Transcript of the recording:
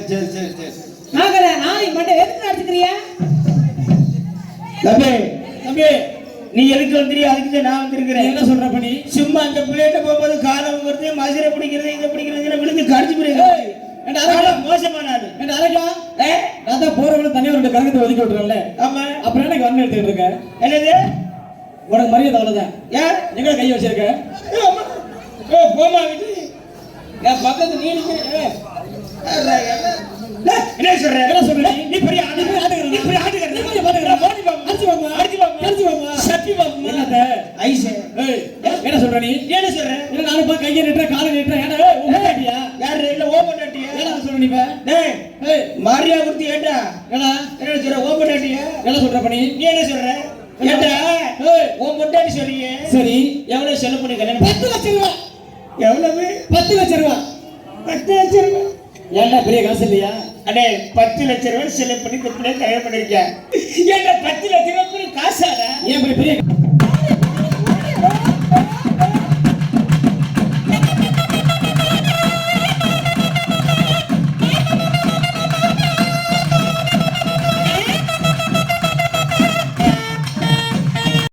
சரி சரி சரி நாங்களே நாளைக்கு மட்டும் எதுக்கு அடிச்சுக்கிறியா தம்பி தம்பி நீ எதுக்கு வந்துறியா அதுக்கு நான் வந்திருக்கிறேன் என்ன சொல்ற பண்ணி சும்மா அந்த பிள்ளைகிட்ட போகும்போது காலம் வருது மதுரை பிடிக்கிறது இதை பிடிக்கிறது விழுந்து கடிச்சு போயிருக்க மோசமான ஆளு என்ன அரைக்கா நான் தான் போறவங்க தனியாக ரெண்டு கரகத்தை ஒதுக்கி விட்டுறேன்ல ஆமா அப்புறம் எனக்கு வந்து எடுத்துக்கிட்டு இருக்கேன் என்னது உனக்கு மரியாதை அவ்வளவுதான் யார் எங்க கை வச்சிருக்க போமா விட்டு என் பக்கத்து நீ என்ன சொல்ற என்ன சொல்ற நீ பெரிய ஆட்டுகிற நீ பெரிய ஆட்டுகிற நீ பெரிய பாட்டுகிற போடி பாப்பா அடிச்சு பாப்பா அடிச்சு பாப்பா அடிச்சு பாப்பா சப்பி பாப்பா என்னது ஐஸ் என்ன சொல்ற நீ என்ன சொல்ற இல்ல நானும் பா கையை நீட்டற காலை நீட்டற ஏடா ஓபனாட்டியா யார் இல்ல ஓபனாட்டியா என்ன சொல்ற நீ பா டேய் மாரியா குர்த்தி ஏடா ஏடா என்ன சொல்ற ஓபனாட்டியா என்ன சொல்ற பண்ணி நீ என்ன சொல்ற ஏடா ஓ மொட்டாடி சொல்றியே சரி எவ்வளவு செலவு பண்ணி கல்யாணம் 10 லட்சம் ரூபாய் எவ்வளவு 10 லட்சம் ரூபாய் 10 லட்சம் ரூபாய் ஏன்டா பெரிய காசு இல்லையா அடே 10 லட்சம் ரூபாய் செலவு பண்ணி கல்யாணம் பண்ணிருக்கேன் ஏன்டா 10 லட்சம் ரூபாய் காசாடா ஏன் பெரிய